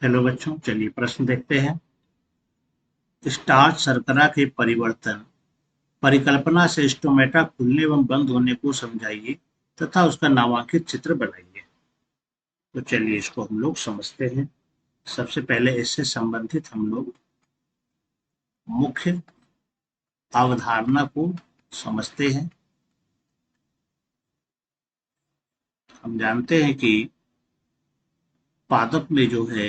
Hello बच्चों, चलिए प्रश्न देखते हैं। स्टार्च शर्करा के परिवर्तन परिकल्पना से स्टोमेटा खुलने एवं बंद होने को समझाइए तथा उसका नामांकित चित्र बनाइए। तो चलिए इसको हम लोग समझते हैं। सबसे पहले इससे संबंधित हम लोग मुख्य अवधारणा को समझते हैं। हम जानते हैं कि पादप में जो है,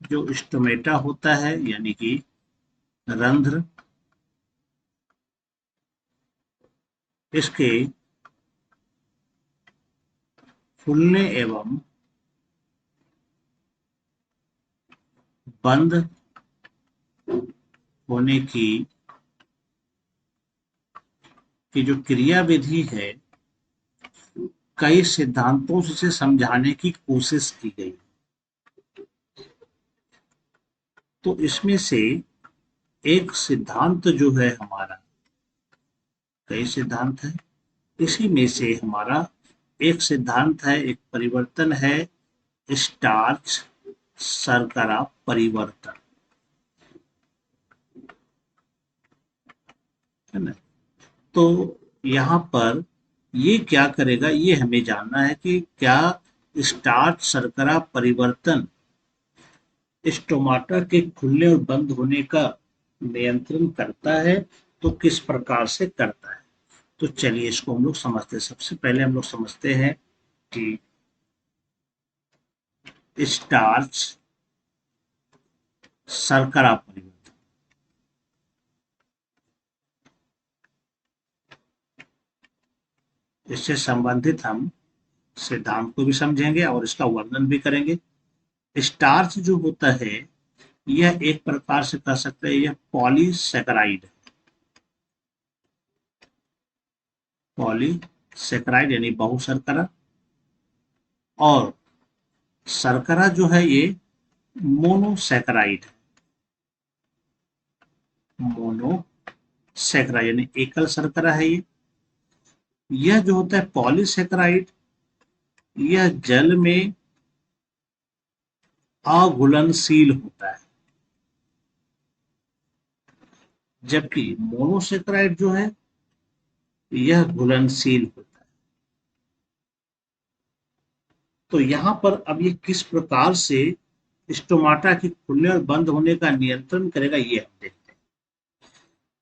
जो स्टोमेटा होता है यानी कि रंध्र, इसके फूलने एवं बंद होने की जो क्रिया विधि है, कई सिद्धांतों से समझाने की कोशिश की गई। तो इसमें से एक सिद्धांत जो है हमारा, कई सिद्धांत है, इसी में से हमारा एक सिद्धांत है, एक परिवर्तन है, स्टार्च शर्करा परिवर्तन, है ना। तो यहाँ पर ये क्या करेगा, ये हमें जानना है कि क्या स्टार्च शर्करा परिवर्तन स्टोमाटा के खुलने और बंद होने का नियंत्रण करता है, तो किस प्रकार से करता है। तो चलिए इसको हम लोग समझते हैं। सबसे पहले हम लोग समझते हैं कि स्टार्च शर्करा परिवर्तन, इससे संबंधित हम सिद्धांत को भी समझेंगे और इसका वर्णन भी करेंगे। स्टार्च जो होता है, यह एक प्रकार से कह सकते हैं, यह पॉलीसेकेराइड, पॉलीसेकेराइड यानी बहुशर्करा, और शर्करा जो है ये मोनोसेकेराइड, मोनोसेकेराइड यानी एकल शर्करा है ये। यह जो होता है पॉलीसेकेराइड, यह जल में अघुलनशील होता है, जबकि मोनोसेकेराइड जो है यह घुलनशील होता है। तो यहां पर अब ये किस प्रकार से स्टोमाटा के खुलने और बंद होने का नियंत्रण करेगा, ये हम देखते हैं।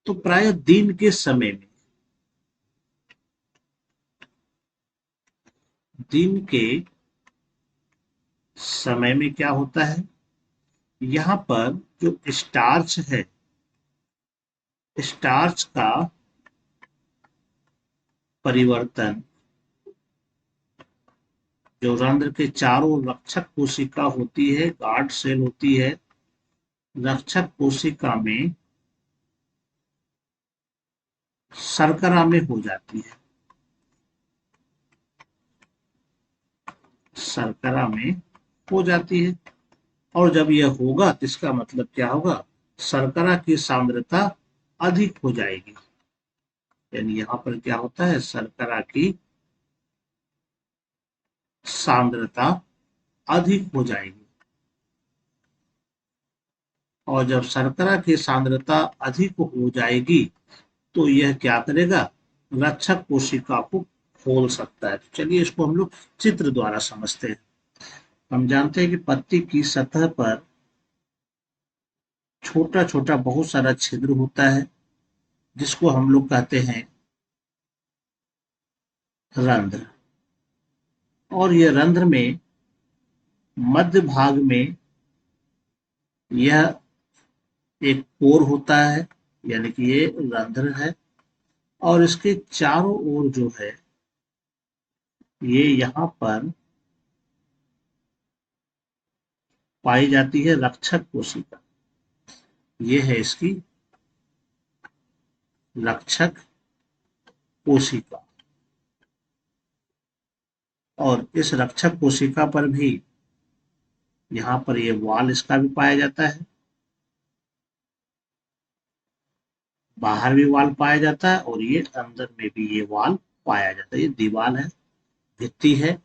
तो प्राय दिन के समय में क्या होता है, यहाँ पर जो स्टार्च है, स्टार्च का परिवर्तन जो रंध्र के चारों रक्षक कोशिका होती है, गार्ड सेल होती है, रक्षक कोशिका में शर्करा में हो जाती है, शर्करा में हो जाती है। और जब यह होगा तो इसका मतलब क्या होगा, शर्करा की सांद्रता अधिक हो जाएगी। यानी यहां पर क्या होता है, शर्करा की सांद्रता अधिक हो जाएगी। और जब शर्करा की सांद्रता अधिक हो जाएगी तो यह क्या करेगा, रक्षक कोशिका को खोल सकता है। तो चलिए इसको हम लोग चित्र द्वारा समझते हैं। हम जानते हैं कि पत्ती की सतह पर छोटा छोटा बहुत सारा छिद्र होता है, जिसको हम लोग कहते हैं रंध्र। और यह रंध्र में मध्य भाग में यह एक पोर होता है, यानी कि ये रंध्र है। और इसके चारों ओर जो है, ये यहाँ पर पाई जाती है रक्षक कोशिका। ये है इसकी रक्षक कोशिका। और इस रक्षक कोशिका पर भी, यहाँ पर ये वाल इसका भी पाया जाता है, बाहर भी वाल पाया जाता है, और ये अंदर में भी ये वाल पाया जाता है। ये दीवार है, भित्ति है,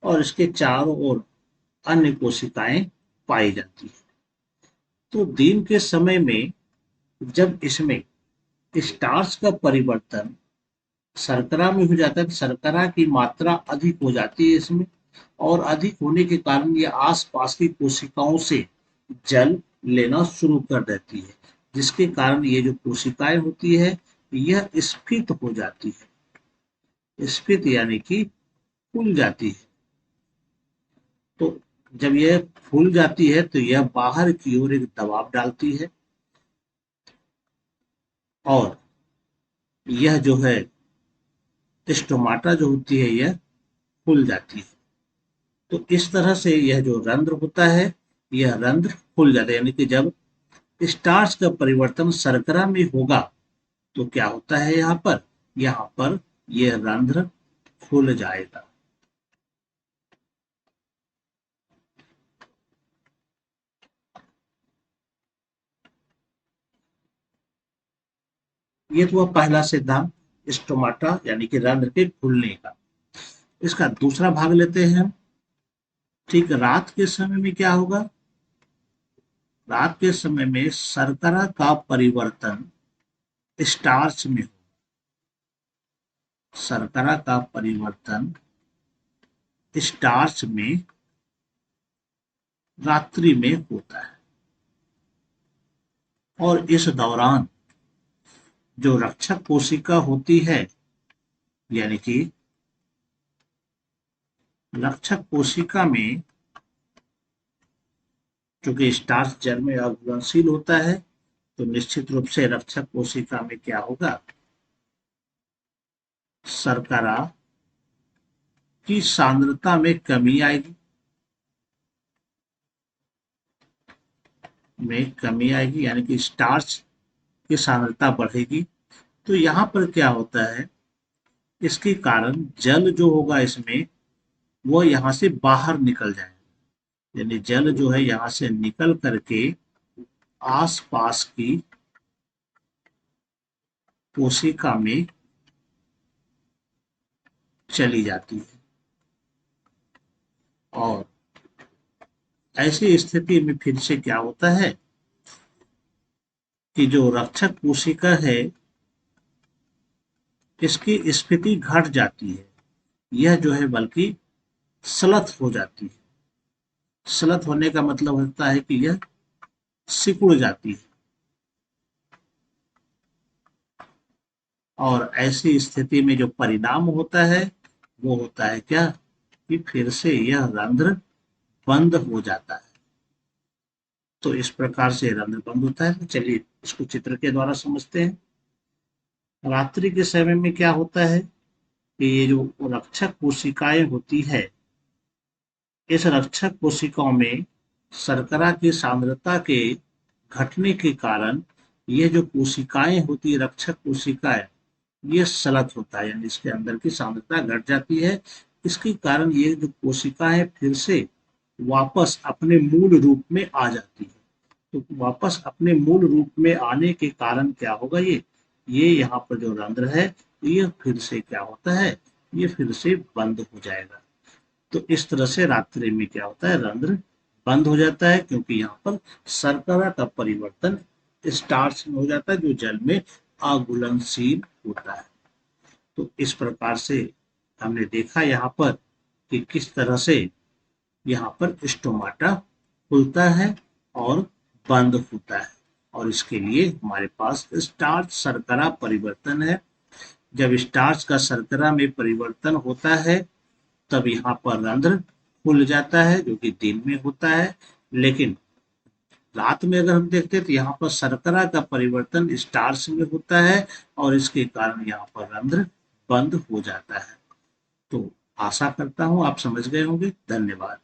और इसके चारों ओर अन्य कोशिकाएं पाई जाती है। तो दिन के समय में जब इसमें स्टार्च का परिवर्तन शर्करा में हो जाता है, तो शर्करा की मात्रा अधिक हो जाती है इसमें, और अधिक होने के कारण ये आसपास की कोशिकाओं से जल लेना शुरू कर देती है, जिसके कारण ये जो कोशिकाएं होती है यह स्फीत हो जाती है। स्फीत यानी कि फूल जाती है। तो जब यह फूल जाती है तो यह बाहर की ओर एक दबाव डालती है, और यह जो है स्टोमाटा जो होती है यह फूल जाती है। तो इस तरह से यह जो रंध्र होता है यह रंध्र फूल जाता है, यानी कि जब स्टार्च का परिवर्तन शर्करा में होगा तो क्या होता है, यहाँ पर यह रंध्र खुल जाएगा। ये तो हुआ पहला सिद्धांत, स्टोमाटा यानी कि रंध्र के खुलने का। इसका दूसरा भाग लेते हैं हम। ठीक रात के समय में क्या होगा, रात के समय में शर्करा का परिवर्तन स्टार्च में हो, शर्करा का परिवर्तन स्टार्च में रात्रि में होता है। और इस दौरान जो रक्षक कोशिका होती है, यानी कि रक्षक कोशिका में, चूंकि स्टार्च जल में अघुलनशील होता है, तो निश्चित रूप से रक्षक कोशिका में क्या होगा, शर्करा की सांद्रता में कमी आएगी, यानी कि स्टार्च की सांद्रता बढ़ेगी। तो यहाँ पर क्या होता है, इसके कारण जल जो होगा इसमें वो यहाँ से बाहर निकल जाएगा, यानी जल जो है यहाँ से निकल करके आसपास की कोशिका में चली जाती है। और ऐसी स्थिति में फिर से क्या होता है कि जो रक्षक कोशिका है इसकी स्थिति घट जाती है, यह जो है बल्कि स्लथ हो जाती है। स्लथ होने का मतलब होता है कि यह सिकुड़ जाती है। और ऐसी स्थिति में जो परिणाम होता है वो होता है क्या, कि फिर से यह रंध्र बंद हो जाता है। तो इस प्रकार से रंध्र बंद होता है। तो चलिए इसको चित्र के द्वारा समझते हैं। रात्रि के समय में क्या होता है कि ये जो रक्षक कोशिकाएं होती है, इस रक्षक कोशिकाओं में शर्करा की सांद्रता के घटने के कारण ये जो कोशिकाएं होती है, रक्षक कोशिकाएं, ये सलत होता है, यानी इसके अंदर की सांद्रता घट जाती है। इसके कारण ये जो कोशिकाएं फिर से वापस अपने मूल रूप में आ जाती है। तो वापस अपने मूल रूप में आने के कारण क्या होगा, ये यहाँ पर जो रंध्र है ये फिर से क्या होता है, ये फिर से बंद हो जाएगा। तो इस तरह से रात्रि में क्या होता है, रंध्र बंद हो जाता है, क्योंकि यहाँ पर शर्करा का परिवर्तन स्टार्च में हो जाता है जो जल में अघुलनशील होता है। तो इस प्रकार से हमने देखा यहाँ पर कि किस तरह से यहाँ पर स्टोमाटा खुलता है और बंद होता है। और इसके लिए हमारे पास स्टार्च शर्करा परिवर्तन है। जब स्टार्च का शर्करा में परिवर्तन होता है तब यहाँ पर रंध्र खुल जाता है, जो कि दिन में होता है। लेकिन रात में अगर हम देखते हैं तो यहाँ पर शर्करा का परिवर्तन स्टार्च में होता है, और इसके कारण यहाँ पर रंध्र बंद हो जाता है। तो आशा करता हूं आप समझ गए होंगे। धन्यवाद।